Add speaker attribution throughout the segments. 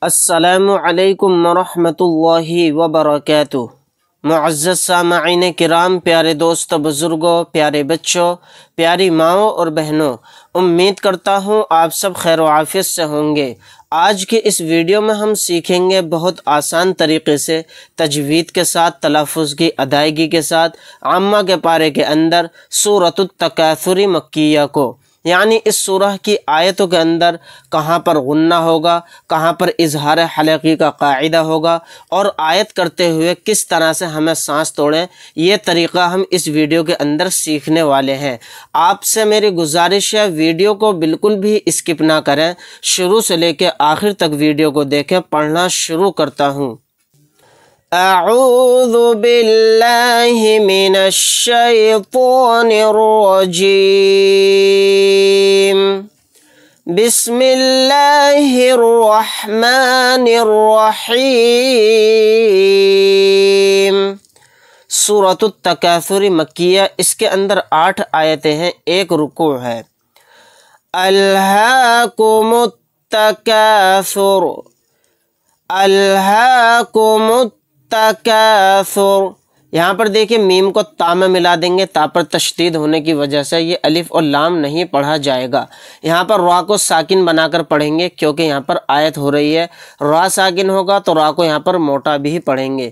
Speaker 1: السلام علیکم ورحمۃ اللہ وبرکاتہ۔ معزز سامعین کرام، پیارے دوستو، بزرگوں، پیارے بچوں، پیاری ماؤں اور بہنوں، امید کرتا ہوں آپ سب خیر و عافیت سے ہوں گے۔ آج کے اس ویڈیو میں ہم سیکھیں گے بہت آسان طریقے سے تجوید کے ساتھ، تلفظ کی ادائیگی کے ساتھ عامہ کے پارے کے اندر سورۃ التکاثر مکیہ کو، یعنی اس سورہ کی آیتوں کے اندر کہاں پر غنہ ہوگا، کہاں پر اظہار حلقی کا قاعدہ ہوگا، اور آیت کرتے ہوئے کس طرح سے ہمیں سانس توڑیں، یہ طریقہ ہم اس ویڈیو کے اندر سیکھنے والے ہیں۔ آپ سے میری گزارش ہے، ویڈیو کو بالکل بھی اسکپ نہ کریں، شروع سے لے کے آخر تک ویڈیو کو دیکھیں۔ پڑھنا شروع کرتا ہوں۔ اعوذ باللہ من الشیطان الرجیم، بسم اللہ الرحمن الرحیم۔ سورۃ التکاثر مکیہ، اس کے اندر 8 آیتیں ہیں، 1 رکوع ہے۔ الہاکم التکاثر، الہاکم التکاثر، یہاں پر دیکھیں میم کو تا میں ملا دیں گے، تا پر تشدید ہونے کی وجہ سے یہ الف اور لام نہیں پڑھا جائے گا۔ یہاں پر را کو ساکن بنا کر پڑھیں گے، کیونکہ یہاں پر آیت ہو رہی ہے۔ را ساکن ہوگا تو را کو یہاں پر موٹا بھی پڑھیں گے۔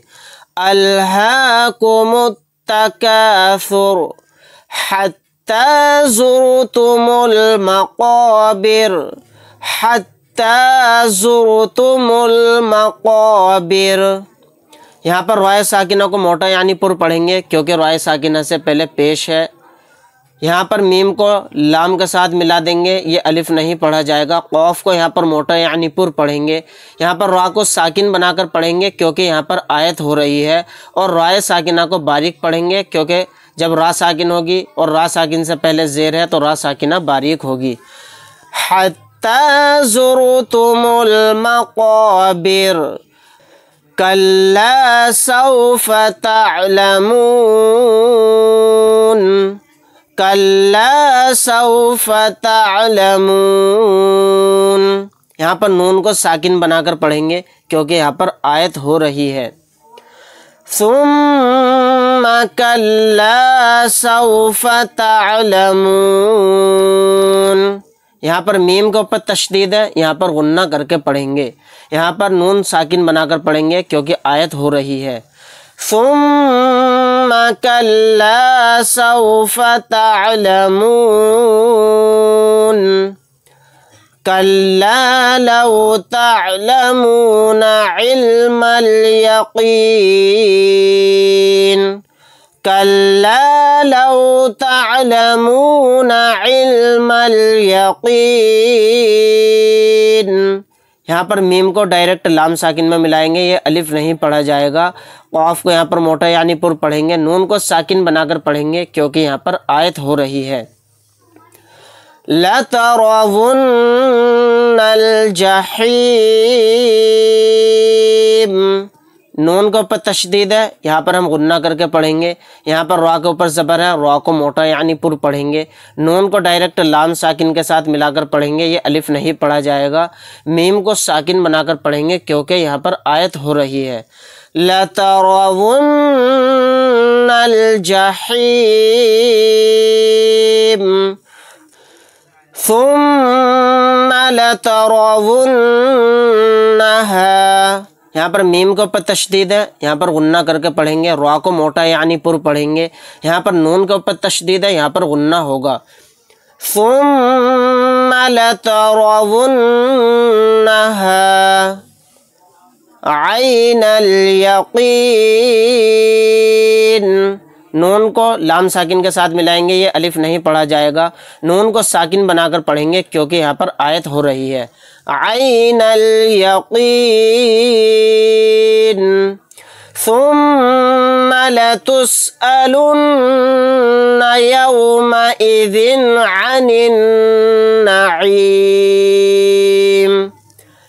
Speaker 1: الہاکم التکاثر حتی زرتم المقابر، حتی زرتم المقابر۔ یہاں پر رائے ساکنہ کو موٹا یعنی پر پڑھیں گے، کیونکہ رائے ساکنہ سے پہلے پیش ہے۔ یہاں پر میم کو لام کے ساتھ ملا دیں گے، یہ الف نہیں پڑھا جائے گا۔ قوف کو یہاں پر موٹا یعنی پر پڑھیں گے۔ یہاں پر را کو ساکن بنا کر پڑھیں گے، کیونکہ یہاں پر آیت ہو رہی ہے، اور رائے ساکنہ کو باریک پڑھیں گے، کیونکہ جب را ساکن ہوگی اور را ساکن سے پہلے زیر ہے تو را ساکنہ باریک ہوگی۔ حتی زرتم المقابر کلا سوف تعلمون، کلا سوف تعلمون۔ یہاں پر نون کو ساکن بنا کر پڑھیں گے، کیونکہ یہاں پر آیت ہو رہی ہے۔ ثم کلا سوف تعلمون، یہاں پر میم کے اوپر تشدید ہے، یہاں پر غنہ کر کے پڑھیں گے۔ یہاں پر نون ساکن بنا کر پڑھیں گے، کیونکہ آیت ہو رہی ہے۔ ثم کلا سوف تعلمون کلا لو تعلمون علم الیقین، کلا لو تعلمون علم الیقین۔ یہاں پر میم کو ڈائریکٹ لام ساکن میں ملائیں گے، یہ الف نہیں پڑھا جائے گا۔ قاف کو یہاں پر موٹا یعنی پر پڑھیں گے، نون کو ساکن بنا کر پڑھیں گے، کیونکہ یہاں پر آیت ہو رہی ہے۔ لَتَرَوُنَّ الْجَحِيمَ، نون کے اوپر تشدید ہے، یہاں پر ہم غنہ کر کے پڑھیں گے۔ یہاں پر را کے اوپر زبر ہے، را کو موٹا یعنی پر پڑھیں گے۔ نون کو ڈائریکٹ لام ساکن کے ساتھ ملا کر پڑھیں گے، یہ الف نہیں پڑھا جائے گا۔ میم کو ساکن بنا کر پڑھیں گے، کیونکہ یہاں پر آیت ہو رہی ہے۔ لَتَرَوُنَّ الْجَحِيمَ ثُمَّ لَتَرَوُنَّهَا، یہاں پر میم کے اوپر تشدید ہے، یہاں پر غنہ کر کے پڑھیں گے۔ را کو موٹا یعنی پر پڑھیں گے۔ یہاں پر نون کے اوپر تشدید ہے، یہاں پر غنہ ہوگا۔ ثُمَّ لَتَرَوُنَّهَا عَيْنَ الْيَقِينِ، نون کو لام ساکن کے ساتھ ملائیں گے، یہ الف نہیں پڑھا جائے گا۔ نون کو ساکن بنا کر پڑھیں گے، کیونکہ یہاں پر آیت ہو رہی ہے۔ عین الیقین ثم لتسألن یومئذ عن النعیم،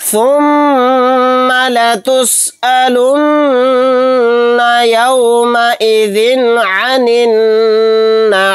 Speaker 1: ثم لتسألن يومئذ عن النعيم।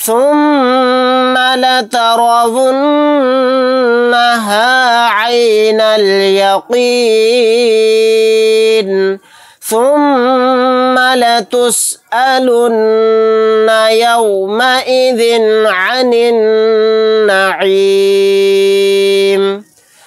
Speaker 1: ثم لترونها عين اليقين ثم لتسألن يومئذ عن النعيم۔